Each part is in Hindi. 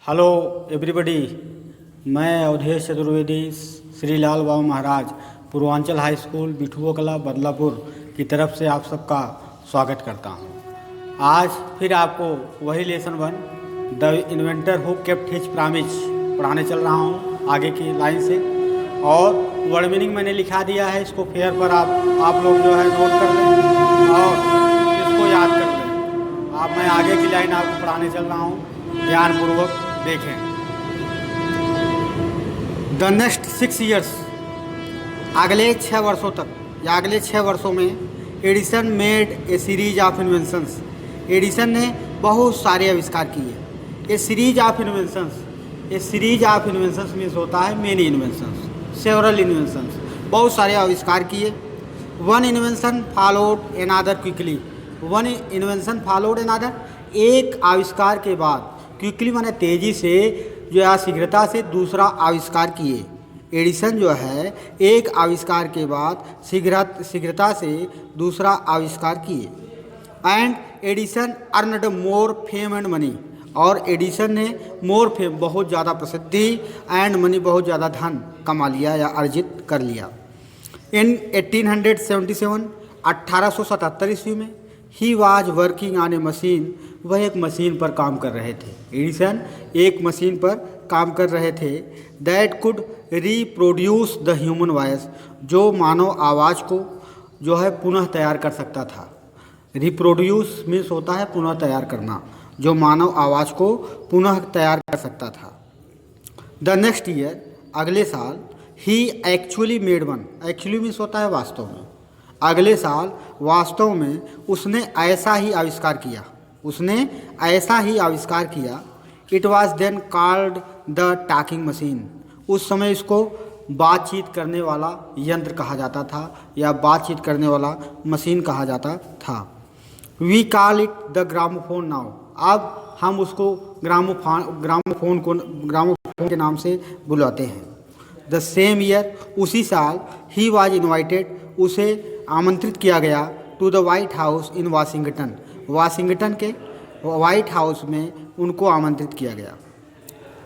हेलो एवरीबॉडी, मैं अवधेश चतुर्वेदी श्री लाल बाबा महाराज पूर्वांचल हाई स्कूल बिठुआ कला बदलापुर की तरफ से आप सबका स्वागत करता हूं। आज फिर आपको वही lesson 1 the inventor who kept his promise पढ़ाने चल रहा हूं आगे की लाइन से। और वर्ड मीनिंग मैंने लिखा दिया है, इसको फेयर पर आप लोग जो है नोट कर लें और इसको याद कर लें। अब मैं आगे की लाइन आपको पढ़ाने चल रहा हूँ, ध्यानपूर्वक देखें। द नेक्स्ट 6 ईयर्स, अगले 6 वर्षों तक या अगले 6 वर्षों में Edison made a series of inventions. Edison ने बहुत सारे आविष्कार किए। ए सीरीज ऑफ इन्वेंशंस मीन्स होता है मेनी इन्वेंशंस, सेवरल इन्वेंशंस, बहुत सारे आविष्कार किए। One invention followed another quickly. One invention followed another, एक आविष्कार के बाद क्विकली माने तेज़ी से जो है शीघ्रता से दूसरा आविष्कार किए। एडिसन जो है एक आविष्कार के बाद शीघ्रता से दूसरा आविष्कार किए। And Edison earned more fame and money, और एडिसन ने मोर फेम बहुत ज़्यादा प्रसिद्धि एंड मनी बहुत ज़्यादा धन कमा लिया या अर्जित कर लिया। इन 1877 1877 ईस्वी में he was working on A machine, वह एक मशीन पर काम कर रहे थे। एडिसन एक मशीन पर काम कर रहे थे। That could reproduce the human voice, जो मानव आवाज़ को जो है पुनः तैयार कर सकता था। रिप्रोड्यूस मीन्स होता है पुनः तैयार करना, जो मानव आवाज़ को पुनः तैयार कर सकता था। द नेक्स्ट ईयर, अगले साल, he actually made one. Actually means होता है वास्तव में। अगले साल वास्तव में उसने ऐसा ही आविष्कार किया। It was then called the talking machine. उस समय इसको बातचीत करने वाला यंत्र कहा जाता था या बातचीत करने वाला मशीन कहा जाता था। We call it the gramophone now. अब हम उसको ग्रामोफोन के नाम से बुलाते हैं। द सेम ईयर, उसी साल, ही वॉज इन्वाइटेड, उसे आमंत्रित किया गया to the White House in Washington. Washington के वाइट हाउस में उनको आमंत्रित किया गया।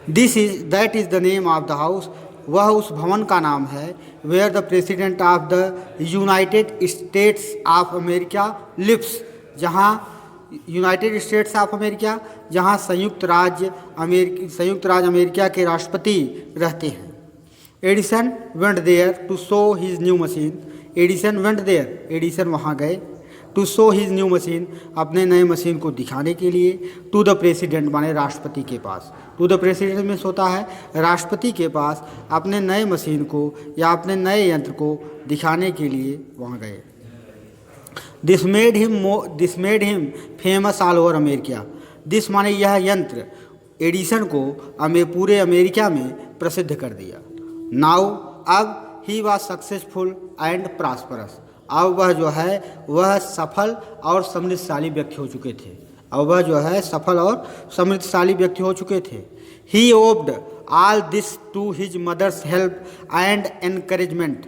That is the name of the house, वह उस भवन का नाम है where the president of the United States of America lives, जहाँ यूनाइटेड स्टेट्स ऑफ अमेरिका, जहाँ संयुक्त राज्य अमेरिका के राष्ट्रपति रहते हैं। Edison went there to show his new machine. Edison went there, Edison वहाँ गए, to show his new machine, अपने नए मशीन को दिखाने के लिए। टू द प्रेसिडेंट माने राष्ट्रपति के पास। टू द प्रेसिडेंट में होता है राष्ट्रपति के पास अपने नए मशीन को या अपने नए यंत्र को दिखाने के लिए वहाँ गए। This made him famous all over America. This माने यह यंत्र एडिसन को पूरे अमेरिका में प्रसिद्ध कर दिया। नाउ, अब, he was successful and prosperous, अब वह जो है वह सफल और समृद्धशाली व्यक्ति हो चुके थे। अब वह जो है सफल और समृद्धशाली व्यक्ति हो चुके थे। He owed all this to his mother's help and encouragement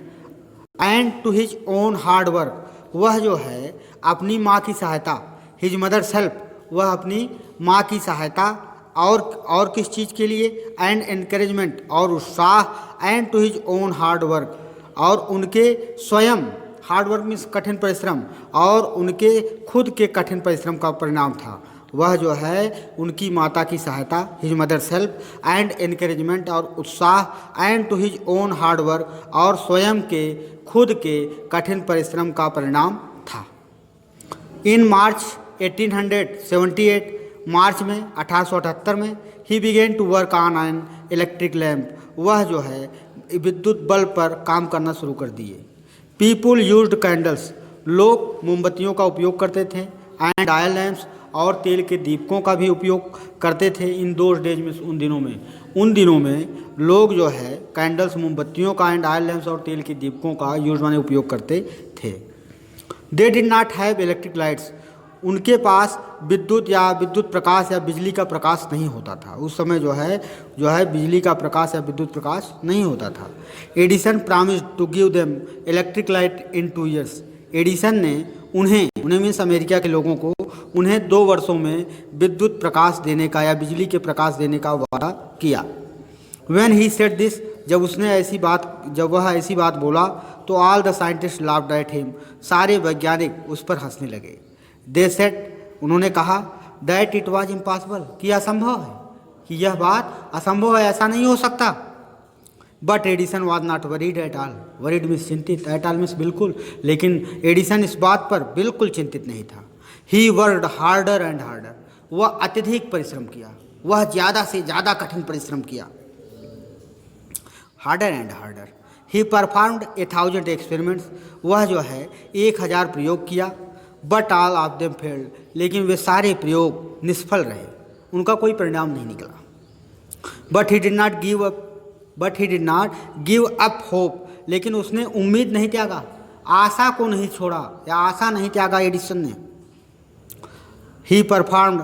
and to his own hard work. वह जो है अपनी माँ की सहायता, हिज मदर्स हेल्प, वह अपनी माँ की सहायता और किस चीज़ के लिए, एंड एनकरेजमेंट, और उत्साह, and to his own hard work, और उनके स्वयं, हार्ड वर्क मीन्स कठिन परिश्रम, और उनके खुद के कठिन परिश्रम का परिणाम था। वह जो है उनकी माता की सहायता, his mother's help and encouragement, और उत्साह, and to his own hard work, और स्वयं के खुद के कठिन परिश्रम का परिणाम था। इन मार्च 1878, मार्च में 1878 में, he began to work on an electric lamp, वह जो है विद्युत बल्ब पर काम करना शुरू कर दिए। पीपुल यूज्ड कैंडल्स, लोग मोमबत्तियों का उपयोग करते थे, एंड ऑयल लैम्प्स, और तेल के दीपकों का भी उपयोग करते थे। इन दोज डेज में, उन दिनों में लोग जो है कैंडल्स, मोमबत्तियों का, एंड ऑयल लैम्प्स और तेल के दीपकों का यूज माने उपयोग करते थे। They did not have electric lights, उनके पास विद्युत प्रकाश या बिजली का प्रकाश नहीं होता था। उस समय जो है बिजली का प्रकाश या विद्युत प्रकाश नहीं होता था। Edison promised to give them electric light in 2 years. Edison ने उन्हें मीन्स अमेरिका के लोगों को उन्हें 2 वर्षों में विद्युत प्रकाश देने का या बिजली के प्रकाश देने का वादा किया। When he said this, जब वह ऐसी बात बोला तो all the scientist laughed at him, सारे वैज्ञानिक उस पर हंसने लगे। दे सेड, उन्होंने कहा, दैट इट वाज इम्पॉसिबल, कि असंभव है, कि यह बात असंभव है, ऐसा नहीं हो सकता। But Edison was not worried at all, worried means चिंतित, एट ऑल मीन्स बिल्कुल, लेकिन एडिसन इस बात पर बिल्कुल चिंतित नहीं था। He worked harder and harder, वह अत्यधिक परिश्रम किया, वह ज़्यादा से ज़्यादा कठिन परिश्रम किया। Harder and harder, he performed 1000 experiments, वह जो है 1000 प्रयोग किया। But all of them failed, लेकिन वे सारे प्रयोग निष्फल रहे, उनका कोई परिणाम नहीं निकला। But he did not give up hope, लेकिन उसने उम्मीद नहीं त्यागा, आशा को नहीं छोड़ा या आशा नहीं त्यागा एडिसन ने। He performed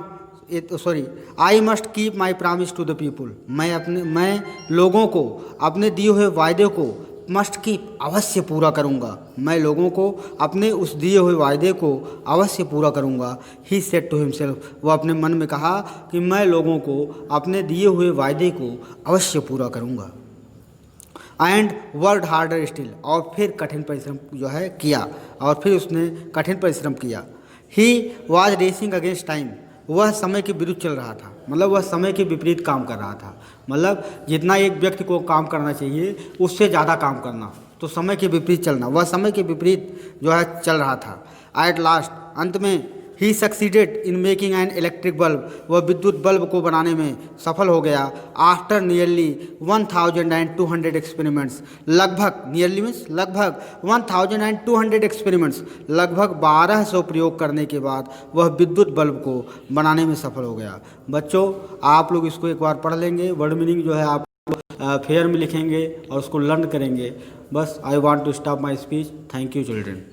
I must keep my promise to the people, मैं लोगों को अपने दिए हुए वायदे को मस्ट कीप, अवश्य पूरा करूँगा, मैं लोगों को अपने उस दिए हुए वायदे को अवश्य पूरा करूँगा। ही सेड टू हिमसेल्फ, वह अपने मन में कहा कि मैं लोगों को अपने दिए हुए वायदे को अवश्य पूरा करूँगा। एंड वर्कड हार्डर स्टिल, और फिर कठिन परिश्रम जो है किया, और फिर उसने कठिन परिश्रम किया। He was racing against time, वह समय के विरुद्ध चल रहा था, मतलब वह समय के विपरीत काम कर रहा था, मतलब जितना एक व्यक्ति को काम करना चाहिए उससे ज़्यादा काम करना, तो समय के विपरीत चलना, वह समय के विपरीत जो है चल रहा था। एट लास्ट, अंत में, he succeeded in making an electric bulb, वह विद्युत बल्ब को बनाने में सफल हो गया। After nearly 1200 experiments, nearly means लगभग 1200 एक्सपेरिमेंट्स, लगभग 1200 प्रयोग करने के बाद वह विद्युत बल्ब को बनाने में सफल हो गया। बच्चों, आप लोग इसको एक बार पढ़ लेंगे, वर्ड मीनिंग जो है आप फेयर में लिखेंगे और उसको लर्न करेंगे। बस I want to stop my speech. Thank you children.